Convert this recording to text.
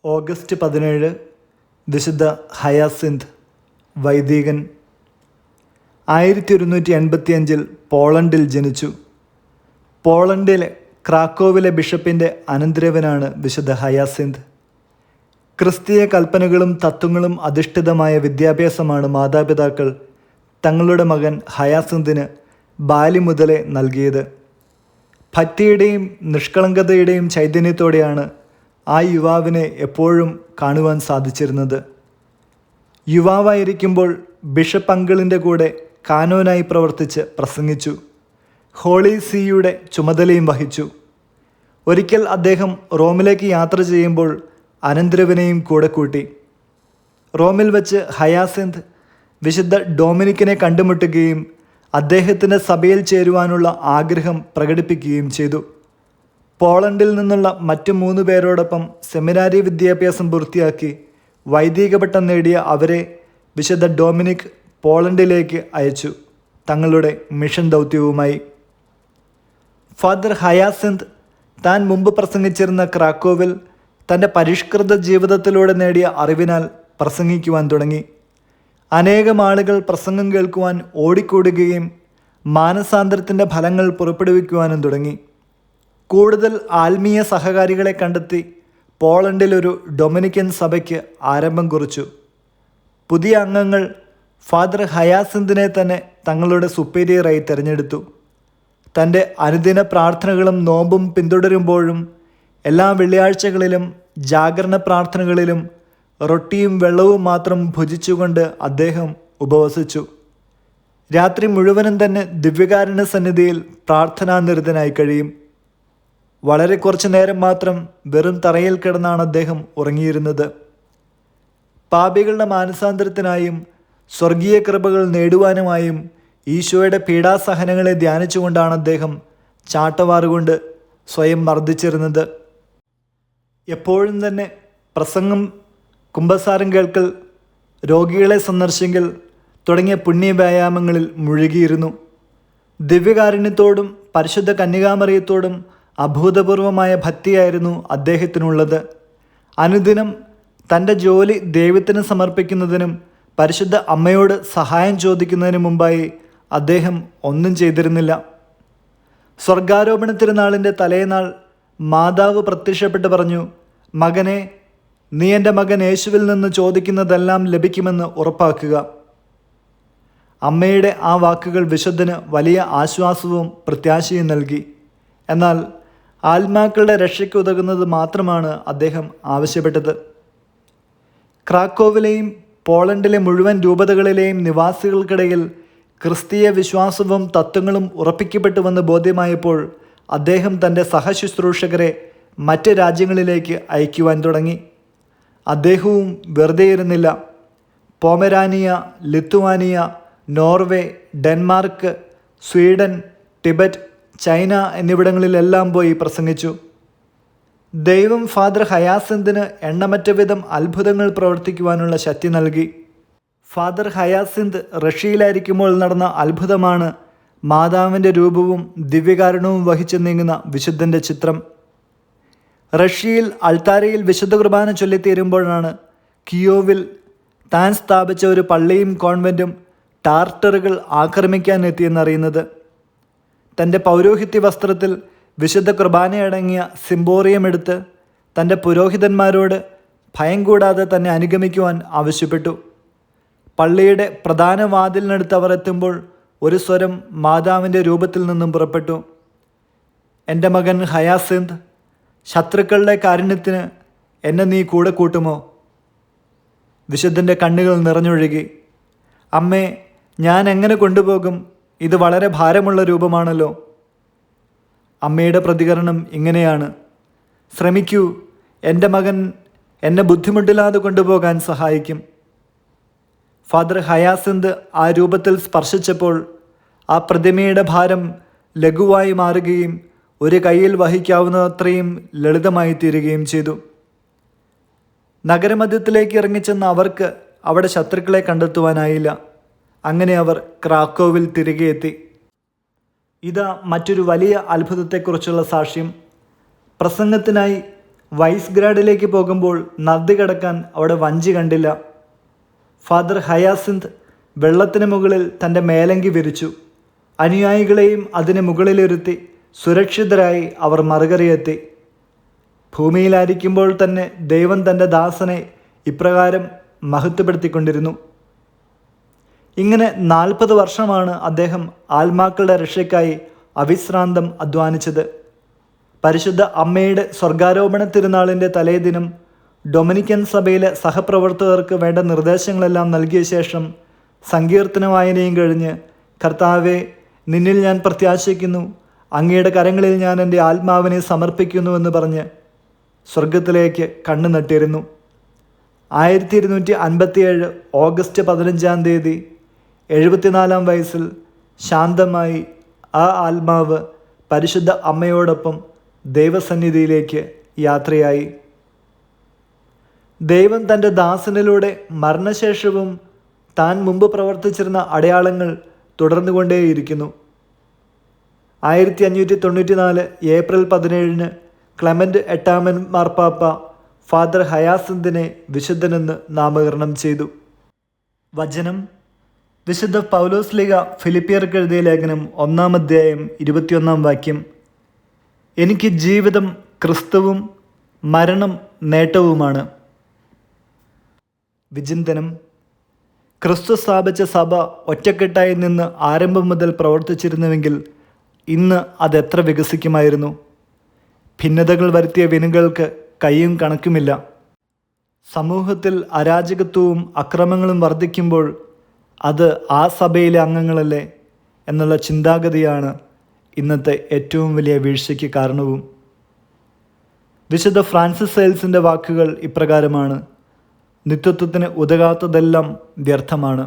August 17 വിശുദ്ധ hyacinth വൈദികൻ 1185 പോളണ്ടിൽ ജനിച്ചു. പോളണ്ടിലെ ക്രാക്കോവിലെ ബിഷപ്പിൻ്റെ അനന്തരവനാണ് വിശുദ്ധ ഹയാസിന്ത്. ക്രിസ്തീയ കൽപ്പനകളും തത്വങ്ങളും അധിഷ്ഠിതമായ വിദ്യാഭ്യാസമാണ് മാതാപിതാക്കൾ തങ്ങളുടെ മകൻ ഹയാസിന്തിന് ബാല്യം മുതലേ നൽകിയത്. ഭക്തിയുടെയും നിഷ്കളങ്കതയുടെയും ചൈതന്യത്തോടെയാണ് ആ യുവാവിനെ എപ്പോഴും കാണുവാൻ സാധിച്ചിരുന്നത്. യുവാവായിരിക്കുമ്പോൾ ബിഷപ്പ് അങ്കിളിൻ്റെ കൂടെ കാനോനായി പ്രവർത്തിച്ച് പ്രസംഗിച്ചു. ഹോളി സീയുടെ ചുമതലയും വഹിച്ചു. ഒരിക്കൽ അദ്ദേഹം റോമിലേക്ക് യാത്ര ചെയ്യുമ്പോൾ അനന്തരവനെയും കൂടെ കൂട്ടി. റോമിൽ വച്ച് ഹയാസിന്ത് വിശുദ്ധ ഡൊമിനിക്കിനെ കണ്ടുമുട്ടുകയും അദ്ദേഹത്തിൻ്റെ സഭയിൽ ചേരുവാനുള്ള ആഗ്രഹം പ്രകടിപ്പിക്കുകയും ചെയ്തു. പോളണ്ടിൽ നിന്നുള്ള മറ്റു 3 പേരോടൊപ്പം സെമിനാരി വിദ്യാഭ്യാസം പൂർത്തിയാക്കി വൈദിക പട്ടം നേടിയ അവരെ വിശുദ്ധ ഡൊമിനിക് പോളണ്ടിലേക്ക് അയച്ചു, തങ്ങളുടെ മിഷൻ ദൗത്യവുമായി. ഫാദർ ഹയാസിന്ത് താൻ മുമ്പ് പ്രസംഗിച്ചിരുന്ന ക്രാക്കോവിൽ തൻ്റെ പരിഷ്കൃത ജീവിതത്തിലൂടെ നേടിയ അറിവിനാൽ പ്രസംഗിക്കുവാൻ തുടങ്ങി. അനേകം ആളുകൾ പ്രസംഗം കേൾക്കുവാൻ ഓടിക്കൂടുകയും മാനസാന്തരത്തിൻ്റെ ഫലങ്ങൾ പുറപ്പെടുവിക്കുവാനും തുടങ്ങി. കൂടുതൽ ആത്മീയ സഹകാരികളെ കണ്ടെത്തി പോളണ്ടിലൊരു ഡൊമിനിക്കൻ സഭയ്ക്ക് ആരംഭം കുറിച്ചു. പുതിയ അംഗങ്ങൾ ഫാദർ ഹയാസിന്തിനെ തന്നെ തങ്ങളുടെ സുപ്പീരിയറായി തിരഞ്ഞെടുത്തു. തൻ്റെ അനുദിന പ്രാർത്ഥനകളും നോമ്പും പിന്തുടരുമ്പോഴും എല്ലാ വെള്ളിയാഴ്ചകളിലും ജാഗരണ പ്രാർത്ഥനകളിലും റൊട്ടിയും വെള്ളവും മാത്രം ഭുജിച്ചുകൊണ്ട് അദ്ദേഹം ഉപവസിച്ചു. രാത്രി മുഴുവനും തന്നെ ദിവ്യകാരുണ്യ സന്നിധിയിൽ പ്രാർത്ഥനാനിരതനായി കഴിയും. വളരെ കുറച്ചു നേരം മാത്രം വെറും തറയിൽ കിടന്നാണ് അദ്ദേഹം ഉറങ്ങിയിരുന്നത്. പാപികളുടെ മാനസാന്തരത്തിനായും സ്വർഗീയ കൃപകൾ നേടുവാനുമായും ഈശോയുടെ പീഡാസഹനങ്ങളെ ധ്യാനിച്ചുകൊണ്ടാണ് അദ്ദേഹം ചാട്ടവാറുകൊണ്ട് സ്വയം മർദ്ദിച്ചിരുന്നത്. എപ്പോഴും തന്നെ പ്രസംഗം, കുമ്പസാരം കേൾക്കൽ, രോഗികളെ സന്ദർശിക്കൽ തുടങ്ങിയ പുണ്യവ്യായാമങ്ങളിൽ മുഴുകിയിരുന്നു. ദിവ്യകാരുണ്യത്തോടും പരിശുദ്ധ കന്യകാമറിയത്തോടും അഭൂതപൂർവമായ ഭക്തിയായിരുന്നു അദ്ദേഹത്തിനുള്ളത്. അനുദിനം തൻ്റെ ജോലി ദൈവത്തിന് സമർപ്പിക്കുന്നതിനും പരിശുദ്ധ അമ്മയോട് സഹായം ചോദിക്കുന്നതിന് മുമ്പായി അദ്ദേഹം ഒന്നും ചെയ്തിരുന്നില്ല. സ്വർഗാരോപണ തിരുനാളിൻ്റെ തലേനാൾ മാതാവ് പ്രത്യക്ഷപ്പെട്ട് പറഞ്ഞു, "മകനെ, നീ എൻ്റെ മകൻ യേശുവിൽ നിന്ന് ചോദിക്കുന്നതെല്ലാം ലഭിക്കുമെന്ന് ഉറപ്പാക്കുക." അമ്മയുടെ ആ വാക്കുകൾ വിശുദ്ധന് വലിയ ആശ്വാസവും പ്രത്യാശയും നൽകി. എന്നാൽ ആത്മാക്കളുടെ രക്ഷയ്ക്ക് ഉതകുന്നത് മാത്രമാണ് അദ്ദേഹം ആവശ്യപ്പെട്ടത്. ക്രാക്കോവിലെയും പോളണ്ടിലെ മുഴുവൻ രൂപതകളിലെയും നിവാസികൾക്കിടയിൽ ക്രിസ്തീയ വിശ്വാസവും തത്വങ്ങളും ഉറപ്പിക്കപ്പെട്ടുവെന്ന് ബോധ്യമായപ്പോൾ അദ്ദേഹം തൻ്റെ സഹശുശ്രൂഷകരെ മറ്റ് രാജ്യങ്ങളിലേക്ക് അയക്കുവാൻ തുടങ്ങി. അദ്ദേഹവും വെറുതെ ഇരുന്നില്ല. Pomerania, Lithuania, Norway, Denmark, Sweden, Tibet, China എന്നിവിടങ്ങളിലെല്ലാം പോയി പ്രസംഗിച്ചു. ദൈവം ഫാദർ ഹയാസിന്തിന് എണ്ണമറ്റ വിധം അത്ഭുതങ്ങൾ പ്രവർത്തിക്കുവാനുള്ള ശക്തി നൽകി. ഫാദർ ഹയാസിന്ത് റഷ്യയിലായിരിക്കുമ്പോൾ നടന്ന അത്ഭുതമാണ് മാതാവിൻ്റെ രൂപവും ദിവ്യകാരുണ്യവും വഹിച്ചു നീങ്ങുന്ന വിശുദ്ധൻ്റെ ചിത്രം. റഷ്യയിൽ അൾത്താരയിൽ വിശുദ്ധ കുർബാന ചൊല്ലിത്തീരുമ്പോഴാണ് കിയോവിൽ താൻ സ്ഥാപിച്ച ഒരു പള്ളിയും കോൺവെൻറ്റും ടാർട്ടറുകൾ ആക്രമിക്കാൻ എത്തിയെന്നറിയുന്നത്. തൻ്റെ പൗരോഹിത്യ വസ്ത്രത്തിൽ വിശുദ്ധ കുർബാനയടങ്ങിയ സിംബോറിയം എടുത്ത് തൻ്റെ പുരോഹിതന്മാരോട് ഭയം കൂടാതെ തന്നെ അനുഗമിക്കുവാൻ ആവശ്യപ്പെട്ടു. പള്ളിയുടെ പ്രധാന വാതിലിനടുത്ത് അവർ എത്തുമ്പോൾ ഒരു സ്വരം മാതാവിൻ്റെ രൂപത്തിൽ നിന്നും പുറപ്പെട്ടു, "എൻ്റെ മകൻ ഹയാസിന്ത്, ശത്രുക്കളുടെ കാരുണ്യത്തിന് എന്നെ നീ കൂടെ കൂട്ടുമോ?" വിശുദ്ധൻ്റെ കണ്ണുകൾ നിറഞ്ഞൊഴുകി. "അമ്മേ, ഞാൻ എങ്ങനെ കൊണ്ടുപോകും? ഇത് വളരെ ഭാരമുള്ള രൂപമാണല്ലോ." അമ്മയുടെ പ്രതികരണം ഇങ്ങനെയാണ്, "ശ്രമിക്കൂ, എൻ്റെ മകൻ എന്നെ ബുദ്ധിമുട്ടില്ലാതെ കൊണ്ടുപോകാൻ സഹായിക്കും." ഫാദർ ഹയാസിന്ത് ആ രൂപത്തിൽ സ്പർശിച്ചപ്പോൾ ആ പ്രതിമയുടെ ഭാരം ലഘുവായി മാറുകയും ഒരു കൈയിൽ വഹിക്കാവുന്നത്രയും ലളിതമായി തീരുകയും ചെയ്തു. നഗരമധ്യത്തിലേക്ക് ഇറങ്ങിച്ചെന്ന അവർക്ക് അവിടെ ശത്രുക്കളെ കണ്ടെത്തുവാനായില്ല. അങ്ങനെ അവർ ക്രാക്കോവിൽ തിരികെ എത്തി. ഇതാ മറ്റൊരു വലിയ അത്ഭുതത്തെക്കുറിച്ചുള്ള സാക്ഷ്യം. പ്രസംഗത്തിനായി വൈസ്ഗ്രാഡിലേക്ക് പോകുമ്പോൾ നദി കടക്കാൻ അവിടെ വഞ്ചി കണ്ടില്ല. ഫാദർ ഹയാസിന്ത് വെള്ളത്തിന് മുകളിൽ തൻ്റെ മേലങ്കി വിരിച്ചു. അനുയായികളെയും അതിന് മുകളിലിരുത്തി സുരക്ഷിതരായി അവർ മറുകരയെത്തി. ഭൂമിയിലായിരിക്കുമ്പോൾ തന്നെ ദൈവം തൻ്റെ ദാസനെ ഇപ്രകാരം മഹത്വപ്പെടുത്തിക്കൊണ്ടിരുന്നു. ഇങ്ങനെ 40 വർഷമാണ് അദ്ദേഹം ആത്മാക്കളുടെ രക്ഷയ്ക്കായി അവിശ്രാന്തം അധ്വാനിച്ചത്. പരിശുദ്ധ അമ്മയുടെ സ്വർഗാരോപണ തിരുനാളിൻ്റെ തലേദിനം ഡൊമിനിക്കൻ സഭയിലെ സഹപ്രവർത്തകർക്ക് വേണ്ട നിർദ്ദേശങ്ങളെല്ലാം നൽകിയ ശേഷം സങ്കീർത്തന വായനയും കഴിഞ്ഞ്, കർത്താവെ, നിന്നിൽ ഞാൻ പ്രത്യാശിക്കുന്നു, അങ്ങയുടെ കരങ്ങളിൽ ഞാൻ എൻ്റെ ആത്മാവിനെ സമർപ്പിക്കുന്നുവെന്ന് പറഞ്ഞ് സ്വർഗത്തിലേക്ക് കണ്ണു നട്ടിരുന്നു. 1257 ഓഗസ്റ്റ് 15 74 വയസ്സിൽ ശാന്തമായി ആ ആത്മാവ് പരിശുദ്ധ അമ്മയോടൊപ്പം ദൈവസന്നിധിയിലേക്ക് യാത്രയായി. ദൈവം തൻ്റെ ദാസനിലൂടെ മരണശേഷവും താൻ മുമ്പ് പ്രവർത്തിച്ചിരുന്ന അടയാളങ്ങൾ തുടർന്നുകൊണ്ടേയിരിക്കുന്നു. 1594 ഏപ്രിൽ 17 ക്ലെമൻ്റ് 8 മാർപ്പാപ്പ ഫാദർ ഹയാസിന്തിനെ വിശുദ്ധനെന്ന് നാമകരണം ചെയ്തു. വചനം വിശുദ്ധ പൗലോസ് ലീഗ ഫിലിപ്പിയർക്ക് എഴുതിയ ലേഖനം 1 അധ്യായം 21 വാക്യം. എനിക്ക് ജീവിതം ക്രിസ്തുവും മരണം നേട്ടവുമാണ്. വിചിന്തനം. ക്രിസ്തു സ്ഥാപിച്ച സഭ ഒറ്റക്കെട്ടായി നിന്ന് ആരംഭം മുതൽ പ്രവർത്തിച്ചിരുന്നുവെങ്കിൽ ഇന്ന് അതെത്ര വികസിക്കുമായിരുന്നു. ഭിന്നതകൾ വരുത്തിയ വിനുകൾക്ക് കയ്യും കണക്കുമില്ല. സമൂഹത്തിൽ അരാജകത്വവും അക്രമങ്ങളും വർദ്ധിക്കുമ്പോൾ അത് ആ സഭയിലെ അംഗങ്ങളല്ലേ എന്നുള്ള ചിന്താഗതിയാണ് ഇന്നത്തെ ഏറ്റവും വലിയ വീഴ്ചയ്ക്ക് കാരണവും. വിശുദ്ധ ഫ്രാൻസിസ് സെയിൽസിൻ്റെ വാക്കുകൾ ഇപ്രകാരമാണ്: നിത്യത്വത്തിന് ഉതകാത്തതെല്ലാം വ്യർത്ഥമാണ്.